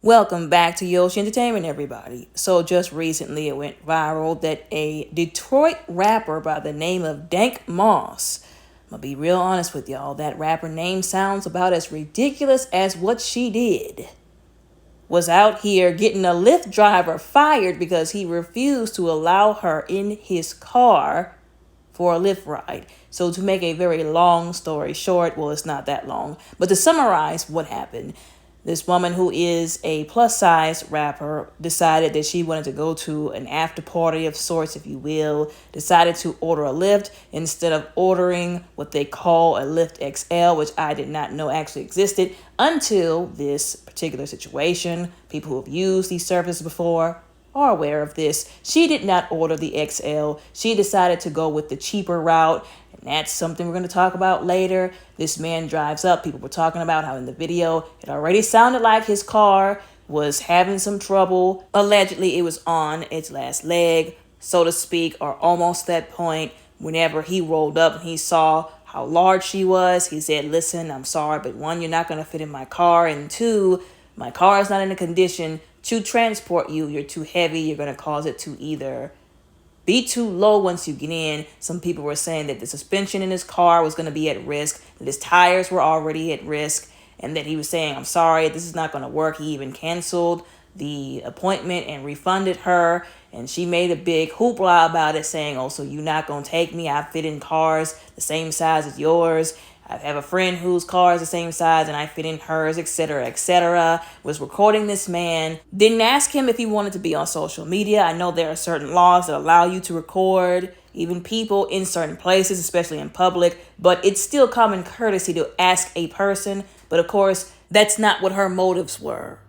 Welcome back to Yoshi Entertainment, everybody. So just recently it went viral that a Detroit rapper by the name of Dank I'm gonna be real honest with y'all, that rapper name sounds about as ridiculous as what she did. Was out here getting a Lyft driver fired because he refused to allow her in his car for a Lyft ride. So to make a very long story short, well, it's not that long, but to summarize what happened, this woman who is a plus size rapper decided that she wanted to go to an after party of sorts, if you will, decided to order a Lyft instead of ordering what they call a Lyft XL, which I did not know actually existed until this particular situation. People who have used these services before are aware of this. She did not order the XL. She decided to go with the cheaper route. And that's something we're going to talk about later. This man drives up. People were talking about how in the video it already sounded like his car was having some trouble. Allegedly, it was on its last leg, so to speak, or almost that point. Whenever he rolled up and he saw how large she was, he said, "Listen, I'm sorry, but one, you're not going to fit in my car. And two, my car is not in a condition to transport you. You're too heavy. You're going to cause it to either be too low once you get in." Some people were saying that the suspension in his car was going to be at risk, that his tires were already at risk, and that he was saying, "I'm sorry, this is not going to work." He even canceled the appointment and refunded her, and she made a big hoopla about it, saying, "Oh, so you're not going to take me? I fit in cars the same size as yours. I have a friend whose car is the same size and I fit in hers," etc., etc. Was recording this man. Didn't ask him if he wanted to be on social media. I know there are certain laws that allow you to record even people in certain places, especially in public, but it's still common courtesy to ask a person. But of course, that's not what her motives were.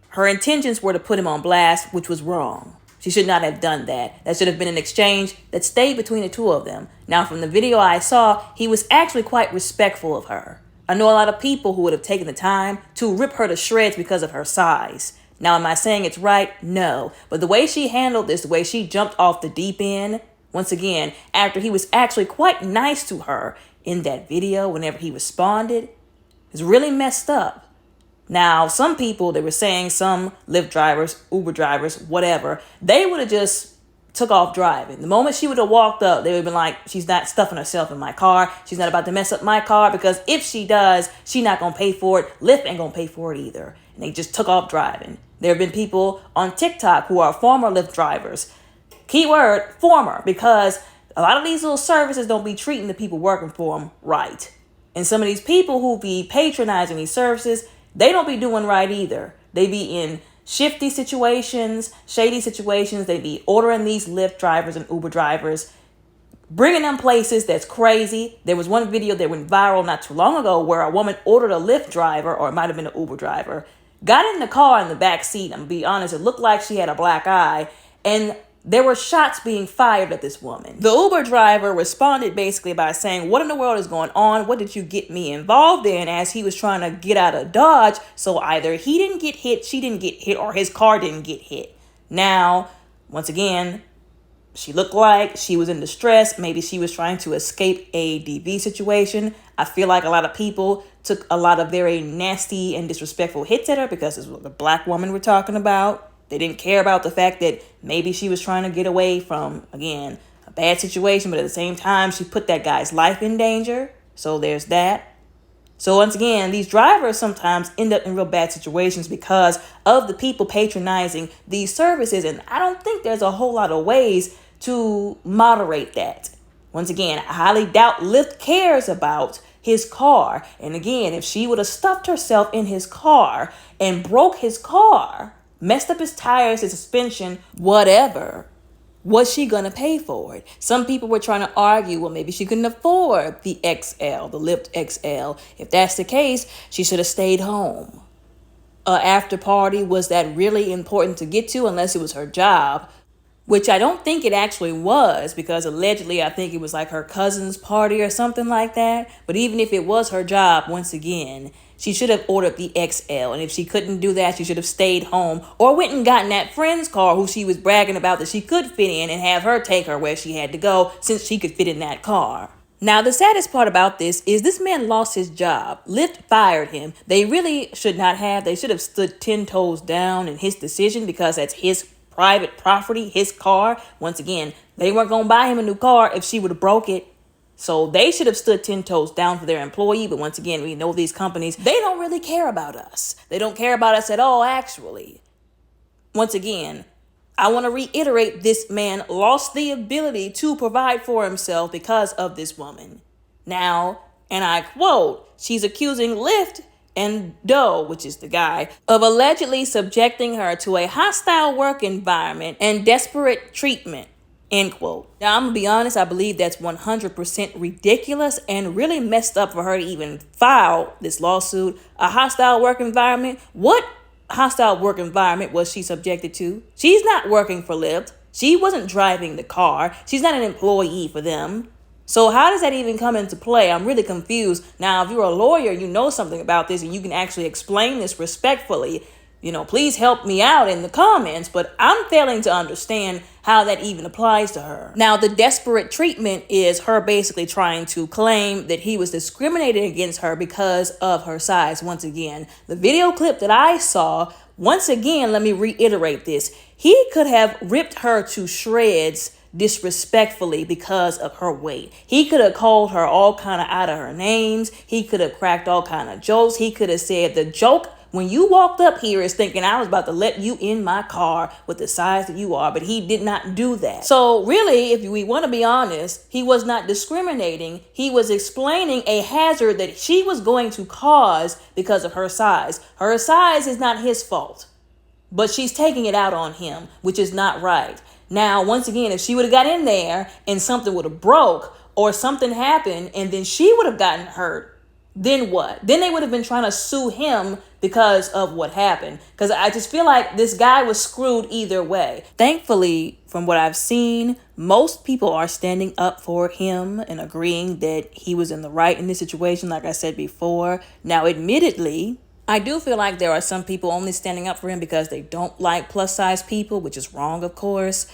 Her intentions were to put him on blast, which was wrong. She should not have done that. That should have been an exchange that stayed between the two of them. Now, from the video I saw, he was actually quite respectful of her. I know a lot of people who would have taken the time to rip her to shreds because of her size. Now, am I saying it's right? No. But the way she handled this, the way she jumped off the deep end, once again, after he was actually quite nice to her in that video whenever he responded, is really messed up. Now, some people, they were saying, some Lyft drivers, Uber drivers, whatever, they would have just took off driving. The moment she would have walked up, they would have been like, "She's not stuffing herself in my car. She's not about to mess up my car, because if she does, she's not going to pay for it. Lyft ain't going to pay for it either." And they just took off driving. There have been people on TikTok who are former Lyft drivers. Keyword, former, because a lot of these little services don't be treating the people working for them right. And some of these people who be patronizing these services, they don't be doing right either. They be in shifty situations, shady situations. They be ordering these Lyft drivers and Uber drivers, bringing them places that's crazy. There was one video that went viral not too long ago where a woman ordered a Lyft driver, or it might have been an Uber driver, got in the car in the back seat. I'm gonna be honest, it looked like she had a black eye, and there were shots being fired at this woman. The Uber driver responded basically by saying, "What in the world is going on? What did you get me involved in?" as he was trying to get out of Dodge. So either he didn't get hit, she didn't get hit, or his car didn't get hit. Now, once again, she looked like she was in distress. Maybe she was trying to escape a DV situation. I feel like a lot of people took a lot of very nasty and disrespectful hits at her because it's a black woman we're talking about. They didn't care about the fact that maybe she was trying to get away from, again, a bad situation, but at the same time, she put that guy's life in danger. So there's that. So once again, these drivers sometimes end up in real bad situations because of the people patronizing these services. And I don't think there's a whole lot of ways to moderate that. Once again, I highly doubt Lyft cares about his car. And again, if she would have stuffed herself in his car and broke his car, messed up his tires, his suspension, whatever, was she gonna pay for it? Some people were trying to argue, well, maybe she couldn't afford the XL, the Lyft XL. If that's the case, she should have stayed home. After party, was that really important to get to unless it was her job? Which I don't think it actually was, because allegedly I think it was like her cousin's party or something like that. But even if it was her job, once again, she should have ordered the XL. And if she couldn't do that, she should have stayed home or went and gotten that friend's car who she was bragging about that she could fit in and have her take her where she had to go since she could fit in that car. Now, the saddest part about this man lost his job. Lyft fired him. They really should not have. They should have stood 10 toes down in his decision because that's his private property, his car. Once again, they weren't going to buy him a new car if she would have broke it. So they should have stood 10 toes down for their employee. But once again, we know these companies, they don't really care about us. They don't care about us at all, actually. Once again, I want to reiterate, this man lost the ability to provide for himself because of this woman. Now, and I quote, she's accusing Lyft and Doe, which is the guy, of allegedly subjecting her to a hostile work environment and desperate treatment, end quote. Now, I'm going to be honest, I believe that's 100% ridiculous and really messed up for her to even file this lawsuit. A hostile work environment? What hostile work environment was she subjected to? She's not working for Lyft. She wasn't driving the car. She's not an employee for them. So how does that even come into play? I'm really confused. Now, if you're a lawyer, you know something about this and you can actually explain this respectfully, please help me out in the comments, but I'm failing to understand how that even applies to her. Now, the desperate treatment is her basically trying to claim that he was discriminating against her because of her size. Once again, the video clip that I saw, once again, let me reiterate this. He could have ripped her to shreds disrespectfully because of her weight. He could have called her all kind of out of her names. He could have cracked all kind of jokes. He could have said the joke when you walked up here is thinking I was about to let you in my car with the size that you are, but he did not do that. So really, if we want to be honest, he was not discriminating. He was explaining a hazard that she was going to cause because of her size. Her size is not his fault, but she's taking it out on him, which is not right. Now, once again, if she would have got in there and something would have broke or something happened and then she would have gotten hurt, then what? Then they would have been trying to sue him because of what happened. Because I just feel like this guy was screwed either way. Thankfully, from what I've seen, most people are standing up for him and agreeing that he was in the right in this situation, like I said before. Now, admittedly, I do feel like there are some people only standing up for him because they don't like plus size people, which is wrong, of course.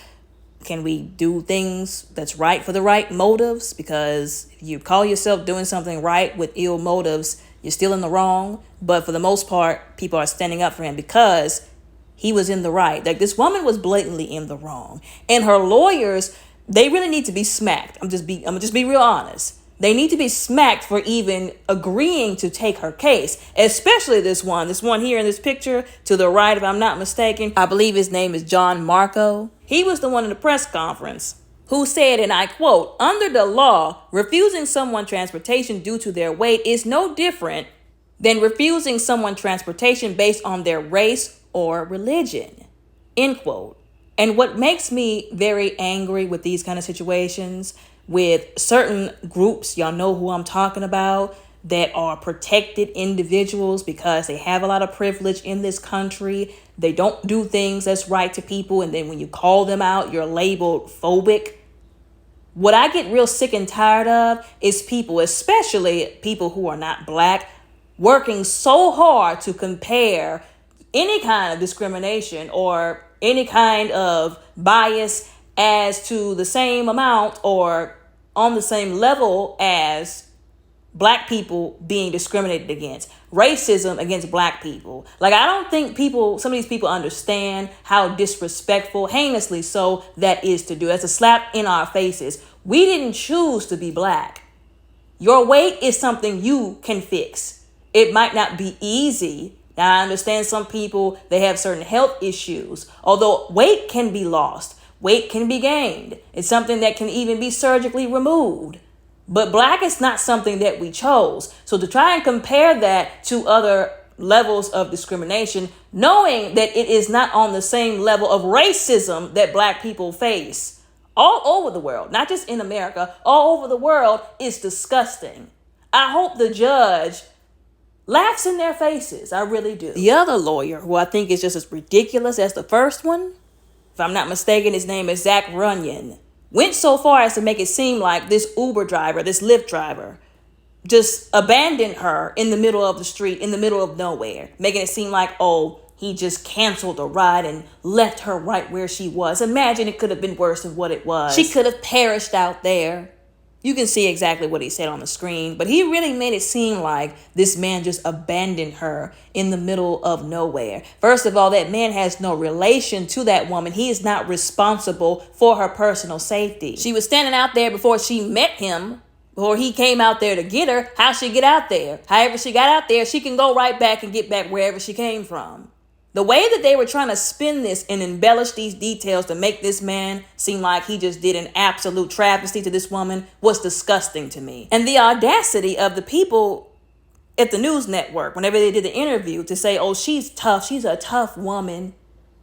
Can we do things that's right for the right motives? Because if you call yourself doing something right with ill motives, you're still in the wrong. But for the most part, people are standing up for him because he was in the right. Like, this woman was blatantly in the wrong. And her lawyers, they really need to be smacked. I'm gonna just be real honest. They need to be smacked for even agreeing to take her case, especially this one here in this picture to the right, if I'm not mistaken. I believe his name is John Marco. He was the one in the press conference who said, and I quote, "Under the law, refusing someone transportation due to their weight is no different than refusing someone transportation based on their race or religion," end quote. And what makes me very angry with these kind of situations, with certain groups, y'all know who I'm talking about, that are protected individuals because they have a lot of privilege in this country. They don't do things that's right to people. And then when you call them out, you're labeled phobic. What I get real sick and tired of is people, especially people who are not black, working so hard to compare any kind of discrimination or any kind of bias as to the same amount or on the same level as black people being discriminated against, racism against black people. Like, I don't think some of these people understand how disrespectful, heinously so, that is to do. That's a slap in our faces. We didn't choose to be black. Your weight is something you can fix. It might not be easy. Now, I understand some people, they have certain health issues, although weight can be lost. Weight can be gained. It's something that can even be surgically removed. But black is not something that we chose. So to try and compare that to other levels of discrimination, knowing that it is not on the same level of racism that black people face all over the world, not just in America, all over the world, is disgusting. I hope the judge laughs in their faces. I really do. The other lawyer, who I think is just as ridiculous as the first one, if I'm not mistaken, his name is Zach Runyon, went so far as to make it seem like this Uber driver, this Lyft driver, just abandoned her in the middle of the street, in the middle of nowhere, making it seem like, oh, he just canceled a ride and left her right where she was. Imagine it could have been worse than what it was. She could have perished out there. You can see exactly what he said on the screen, but he really made it seem like this man just abandoned her in the middle of nowhere. First of all, that man has no relation to that woman. He is not responsible for her personal safety. She was standing out there before she met him, before he came out there to get her. How'd she get out there? However she got out there, she can go right back and get back wherever she came from. The way that they were trying to spin this and embellish these details to make this man seem like he just did an absolute travesty to this woman was disgusting to me. And the audacity of the people at the news network, whenever they did the interview, to say, oh, she's tough, she's a tough woman.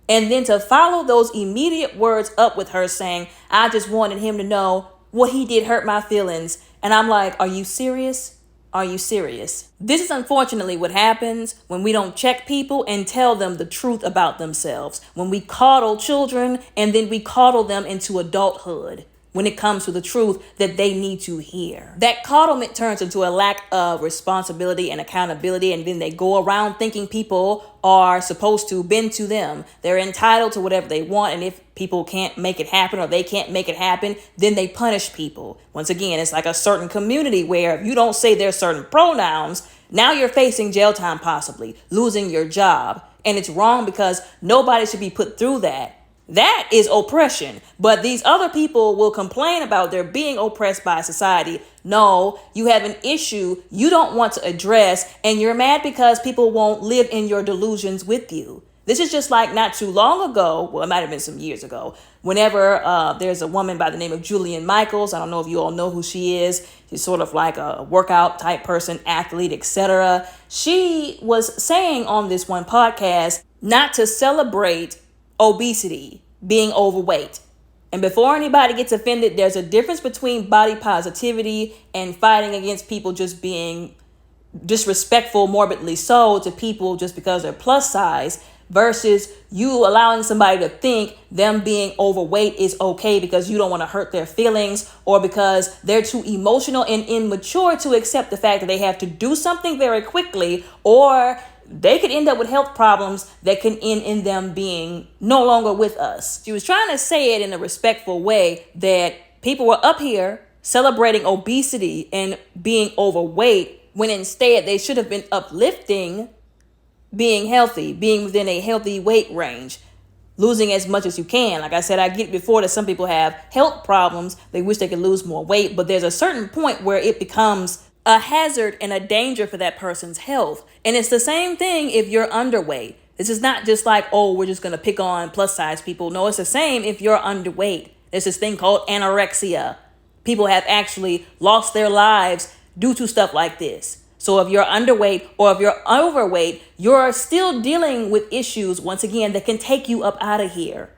And then to follow those immediate words up with her saying, I just wanted him to know what he did hurt my feelings. And I'm like, are you serious? Are you serious? This is unfortunately what happens when we don't check people and tell them the truth about themselves. When we coddle children and then we coddle them into adulthood when it comes to the truth that they need to hear. That coddlement turns into a lack of responsibility and accountability, and then they go around thinking people are supposed to bend to them. They're entitled to whatever they want, and if people can't make it happen or they can't make it happen, then they punish people. Once again, it's like a certain community where if you don't say there's certain pronouns, now you're facing jail time, possibly losing your job. And it's wrong because nobody should be put through that. That is oppression. But these other people will complain about their being oppressed by society. No, you have an issue you don't want to address, and you're mad because people won't live in your delusions with you. This is just like not too long ago. Well, it might have been some years ago. Whenever there's a woman by the name of Julian Michaels. I don't know if you all know who she is. She's sort of like a workout type person, athlete, etc. She was saying on this one podcast not to celebrate obesity, being overweight. And before anybody gets offended, there's a difference between body positivity and fighting against people just being disrespectful, morbidly so, to people just because they're plus size, versus you allowing somebody to think them being overweight is okay because you don't want to hurt their feelings, or because they're too emotional and immature to accept the fact that they have to do something very quickly, or they could end up with health problems that can end in them being no longer with us. She was trying to say it in a respectful way that people were up here celebrating obesity and being overweight when instead they should have been uplifting being healthy, being within a healthy weight range, losing as much as you can. Like I said, I get before that some people have health problems. They wish they could lose more weight, but there's a certain point where it becomes a hazard and a danger for that person's health. And it's the same thing if you're underweight. This is not just like, oh, we're just going to pick on plus size people. No, it's the same if you're underweight. There's this thing called anorexia. People have actually lost their lives due to stuff like this. So if you're underweight or if you're overweight, you're still dealing with issues, once again, that can take you up out of here,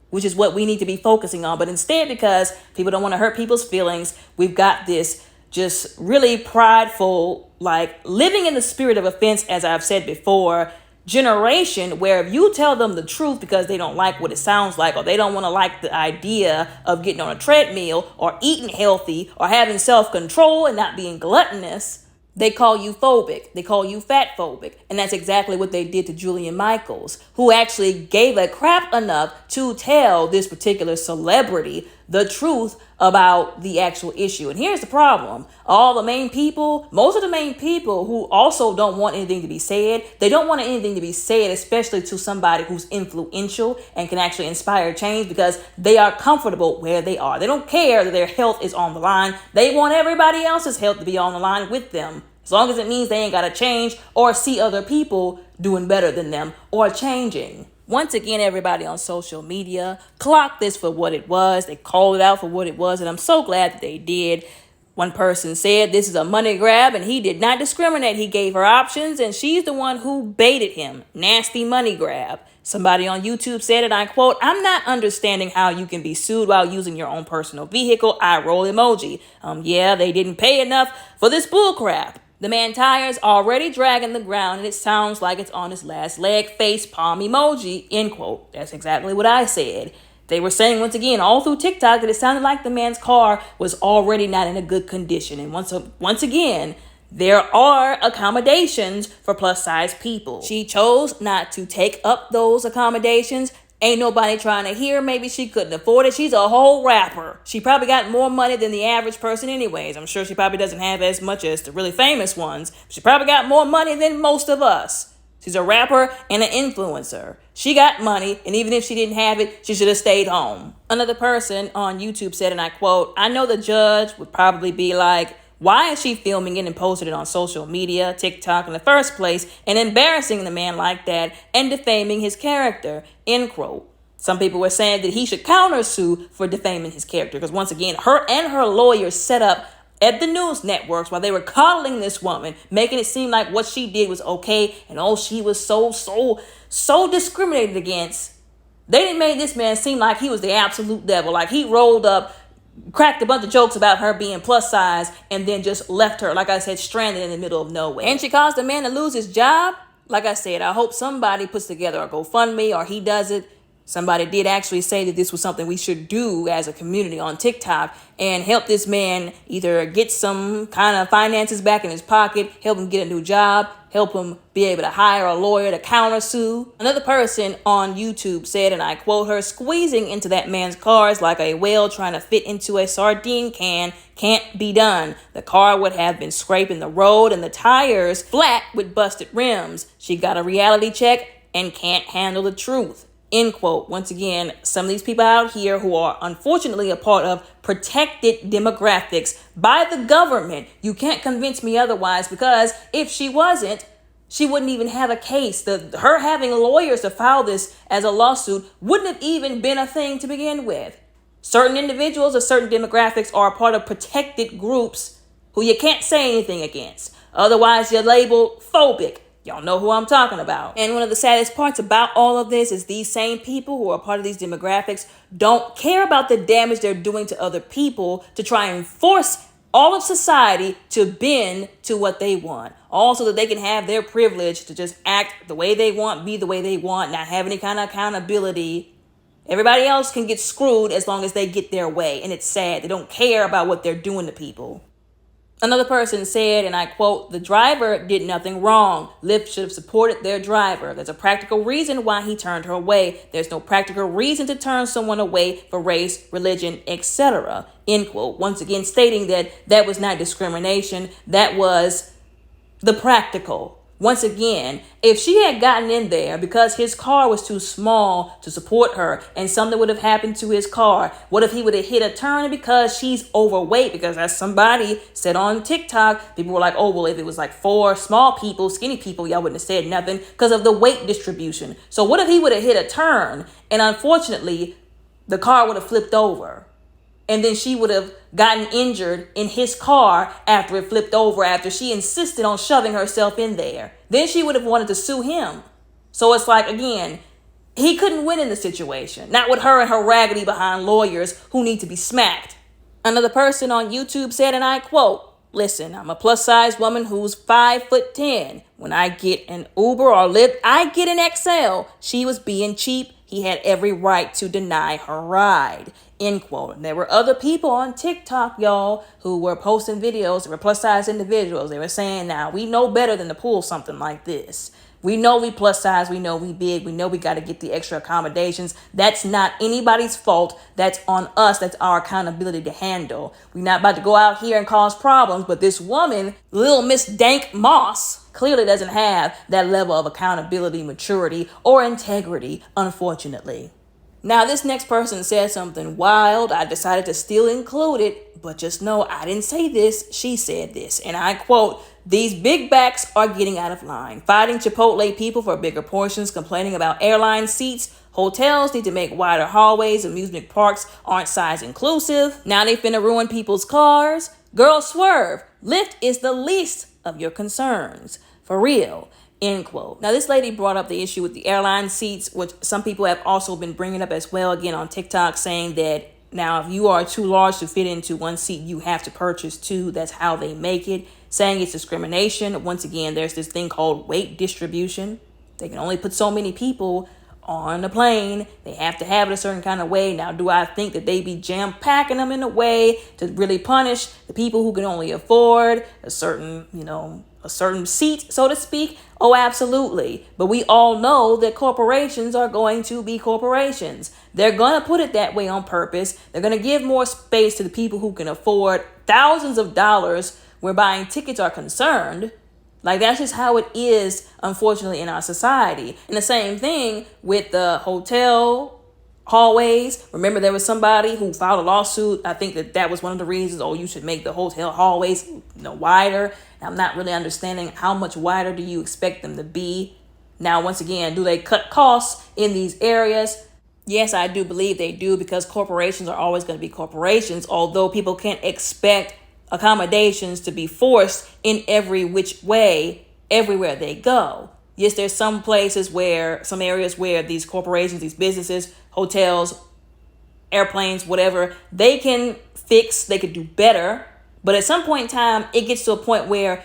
which is what we need to be focusing on. But instead, because people don't want to hurt people's feelings, we've got this just really prideful, like living in the spirit of offense, as I've said before, generation where if you tell them the truth because they don't like what it sounds like, or they don't want to like the idea of getting on a treadmill or eating healthy or having self-control and not being gluttonous, they call you phobic. They call you fat phobic. And that's exactly what they did to Julian Michaels, who actually gave a crap enough to tell this particular celebrity the truth about the actual issue. And here's the problem. All the main people, most of the main people who also don't want anything to be said, they don't want anything to be said, especially to somebody who's influential and can actually inspire change, because they are comfortable where they are. They don't care that their health is on the line. They want everybody else's health to be on the line with them, as long as it means they ain't got to change or see other people doing better than them or changing. Once again, everybody on social media clocked this for what it was. They called it out for what it was, and I'm so glad that they did. One person said this is a money grab, and he did not discriminate. He gave her options, and she's the one who baited him. Nasty money grab. Somebody on YouTube said it, I quote, "I'm not understanding how you can be sued while using your own personal vehicle. Eye roll emoji. Yeah, they didn't pay enough for this bull crap. The man tires already dragging the ground, and it sounds like it's on his last leg. Face palm emoji," end quote. That's exactly what I said. They were saying once again all through TikTok that it sounded like the man's car was already not in a good condition. And once again, there are accommodations for plus size people. She chose not to take up those accommodations, Ain't nobody trying to hear. Maybe she couldn't afford it. She's a whole rapper. She probably got more money than the average person anyways. I'm sure she probably doesn't have as much as the really famous ones. She probably got more money than most of us. She's a rapper and an influencer. She got money, and even if she didn't have it, she should have stayed home. Another person on YouTube said, and I quote, "I know the judge would probably be like, why is she filming it and posting it on social media, TikTok in the first place, and embarrassing the man like that and defaming his character?" End quote. Some people were saying that he should countersue for defaming his character because once again, her and her lawyers set up at the news networks while they were coddling this woman, making it seem like what she did was okay and she was so discriminated against. They didn't make this man seem like he was the absolute devil, like he rolled up, cracked a bunch of jokes about her being plus size, and then just left her, like I said, stranded in the middle of nowhere. And she caused the man to lose his job. Like I said, I hope somebody puts together a GoFundMe or he does it. Somebody did actually say that this was something we should do as a community on TikTok and help this man either get some kind of finances back in his pocket, help him get a new job, help him be able to hire a lawyer to countersue. Another person on YouTube said, and I quote, "Her squeezing into that man's car is like a whale trying to fit into a sardine can. Can't be done. The car would have been scraping the road and the tires flat with busted rims. She got a reality check and can't handle the truth." End quote. Once again, some of these people out here who are unfortunately a part of protected demographics by the government. You can't convince me otherwise, because if she wasn't, she wouldn't even have a case. Her having lawyers to file this as a lawsuit wouldn't have even been a thing to begin with. Certain individuals or certain demographics are a part of protected groups who you can't say anything against. Otherwise, you're labeled phobic. Y'all know who I'm talking about. And one of the saddest parts about all of this is these same people who are part of these demographics don't care about the damage they're doing to other people to try and force all of society to bend to what they want. All so that they can have their privilege to just act the way they want, be the way they want, not have any kind of accountability. Everybody else can get screwed as long as they get their way. And it's sad. They don't care about what they're doing to people. Another person said, and I quote, "The driver did nothing wrong. Lyft should have supported their driver. There's a practical reason why he turned her away. There's no practical reason to turn someone away for race, religion, etc." End quote. Once again, stating that that was not discrimination. That was the practical. Once again, if she had gotten in there because his car was too small to support her and something would have happened to his car, what if he would have hit a turn because she's overweight? Because as somebody said on TikTok, people were like, oh, well, if it was like 4 small people, skinny people, y'all wouldn't have said nothing because of the weight distribution. So what if he would have hit a turn and unfortunately the car would have flipped over? And then she would have gotten injured in his car after it flipped over, after she insisted on shoving herself in there. Then she would have wanted to sue him. So it's like, again, he couldn't win in the situation. Not with her and her raggedy behind lawyers who need to be smacked. Another person on YouTube said, and I quote, "Listen, I'm a plus size woman who's 5'10". When I get an Uber or Lyft, I get an XL. She was being cheap. He had every right to deny her ride." End quote. And there were other people on TikTok, y'all, who were posting videos. They were plus size individuals. They were saying, now we know better than to pull something like this. We know we plus size. We know we big. We know we got to get the extra accommodations. That's not anybody's fault. That's on us. That's our accountability to handle. We're not about to go out here and cause problems. But this woman, little Miss Dank Moss, clearly doesn't have that level of accountability, maturity, or integrity, unfortunately. Now, this next person said something wild. I decided to still include it, but just know I didn't say this. She said this, and I quote, "These big backs are getting out of line. Fighting Chipotle people for bigger portions, complaining about airline seats. Hotels need to make wider hallways. Amusement parks aren't size inclusive. Now they finna ruin people's cars. Girl, swerve. Lyft is the least of your concerns. For real." End quote. Now, this lady brought up the issue with the airline seats, which some people have also been bringing up as well, again, on TikTok, saying that now if you are too large to fit into one seat, you have to purchase 2. That's how they make it. Saying it's discrimination. Once again, there's this thing called weight distribution. They can only put so many people on the plane. They have to have it a certain kind of way. Now, do I think that they be jam-packing them in a way to really punish the people who can only afford a certain a certain seat, so to speak? Oh, absolutely. But we all know that corporations are going to be corporations. They're going to put it that way on purpose. They're going to give more space to the people who can afford thousands of dollars where buying tickets are concerned. Like, that's just how it is, unfortunately, in our society. And the same thing with the hotel hallways. Remember, there was somebody who filed a lawsuit. I think that was one of the reasons, oh, you should make the hotel hallways, wider. And I'm not really understanding how much wider do you expect them to be. Now, once again, do they cut costs in these areas? Yes, I do believe they do, because corporations are always going to be corporations, although people can't expect accommodations to be forced in every which way, everywhere they go. Yes, there's some areas where these corporations, these businesses, hotels, airplanes, whatever, they can fix, they could do better. But at some point in time, it gets to a point where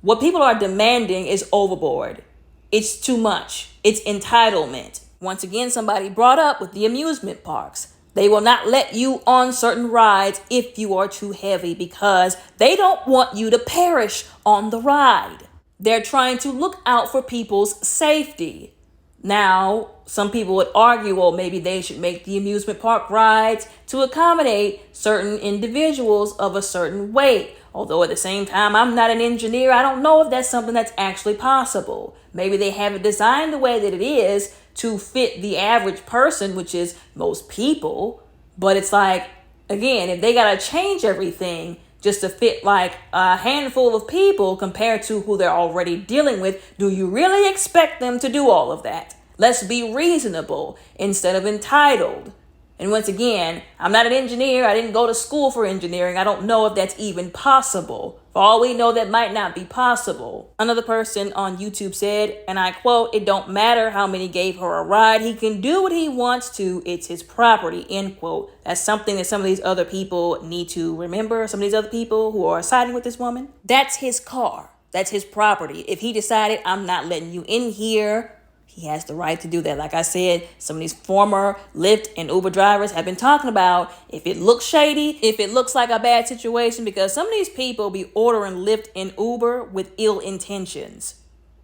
what people are demanding is overboard. It's too much. It's entitlement. Once again, somebody brought up with the amusement parks. They will not let you on certain rides if you are too heavy, because they don't want you to perish on the ride. They're trying to look out for people's safety. Now, some people would argue, well, maybe they should make the amusement park rides to accommodate certain individuals of a certain weight. Although at the same time, I'm not an engineer. I don't know if that's something that's actually possible. Maybe they have it designed the way that it is to fit the average person, which is most people. But it's like, again, if they got to change everything just to fit like a handful of people compared to who they're already dealing with, do you really expect them to do all of that? Let's be reasonable instead of entitled. And once again, I'm not an engineer. I didn't go to school for engineering. I don't know if that's even possible. For all we know, that might not be possible. Another person on YouTube said, and I quote, "It don't matter how many gave her a ride. He can do what he wants to. It's his property," end quote. That's something that some of these other people need to remember. Some of these other people who are siding with this woman. That's his car. That's his property. If he decided, I'm not letting you in here, he has the right to do that. Like I said, some of these former Lyft and Uber drivers have been talking about if it looks shady, if it looks like a bad situation, because some of these people be ordering Lyft and Uber with ill intentions.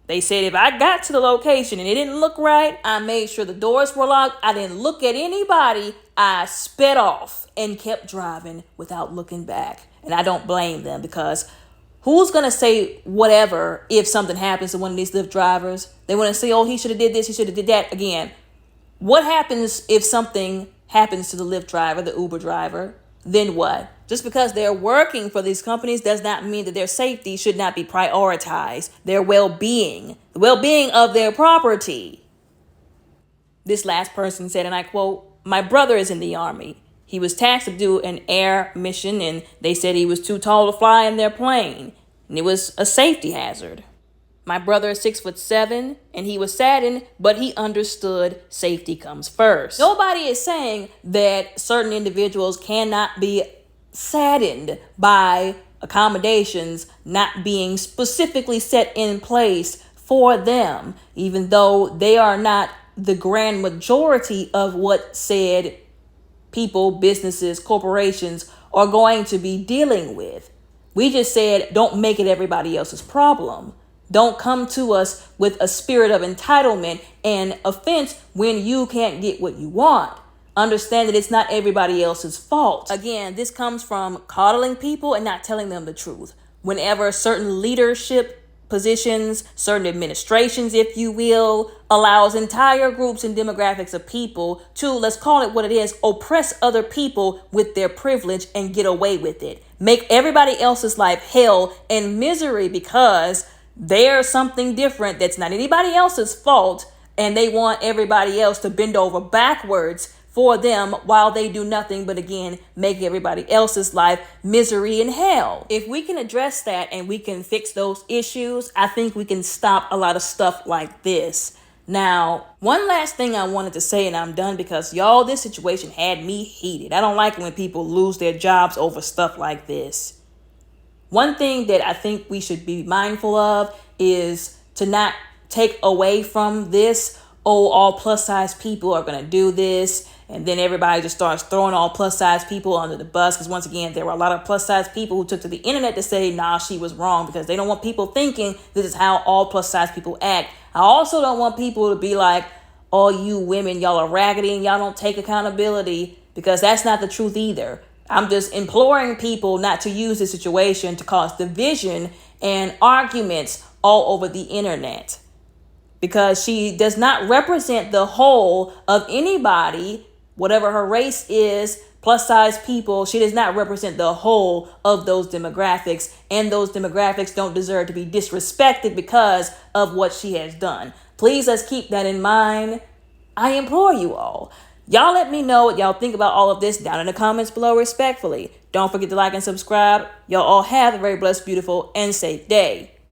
They said if I got to the location and it didn't look right, I made sure the doors were locked. I didn't look at anybody. I sped off and kept driving without looking back. And I don't blame them, because who's going to say whatever if something happens to one of these Lyft drivers? They want to say, oh, he should have did this, he should have did that. Again, what happens if something happens to the Lyft driver, the Uber driver? Then what? Just because they're working for these companies does not mean that their safety should not be prioritized. Their well-being, the well-being of their property. This last person said, and I quote, "My brother is in the Army. He was tasked to do an air mission, and they said he was too tall to fly in their plane, and it was a safety hazard. My brother is 6'7", and he was saddened, but he understood safety comes first." Nobody is saying that certain individuals cannot be saddened by accommodations not being specifically set in place for them, even though they are not the grand majority of what said people, businesses, corporations are going to be dealing with. We just said, don't make it everybody else's problem. Don't come to us with a spirit of entitlement and offense when you can't get what you want. Understand that it's not everybody else's fault. Again, this comes from coddling people and not telling them the truth. Whenever certain leadership positions, certain administrations, if you will, allows entire groups and demographics of people to, let's call it what it is, oppress other people with their privilege and get away with it. Make everybody else's life hell and misery because they're something different that's not anybody else's fault, and they want everybody else to bend over backwards for them while they do nothing but, again, make everybody else's life misery and hell. If we can address that and we can fix those issues, I think we can stop a lot of stuff like this. Now, one last thing I wanted to say, and I'm done, because y'all, this situation had me heated. I don't like it when people lose their jobs over stuff like this. One thing that I think we should be mindful of is to not take away from this oh, all plus size people are going to do this. And then everybody just starts throwing all plus size people under the bus. Because once again, there were a lot of plus size people who took to the internet to say, nah, she was wrong, because they don't want people thinking this is how all plus size people act. I also don't want people to be like, all you women, y'all are raggedy and y'all don't take accountability, because that's not the truth either. I'm just imploring people not to use this situation to cause division and arguments all over the internet, because she does not represent the whole of anybody, whatever her race is, plus size people. She does not represent the whole of those demographics, and those demographics don't deserve to be disrespected because of what she has done. Please, let's keep that in mind. I implore you all. Y'all let me know what y'all think about all of this down in the comments below respectfully. Don't forget to like and subscribe. Y'all all have a very blessed, beautiful, and safe day.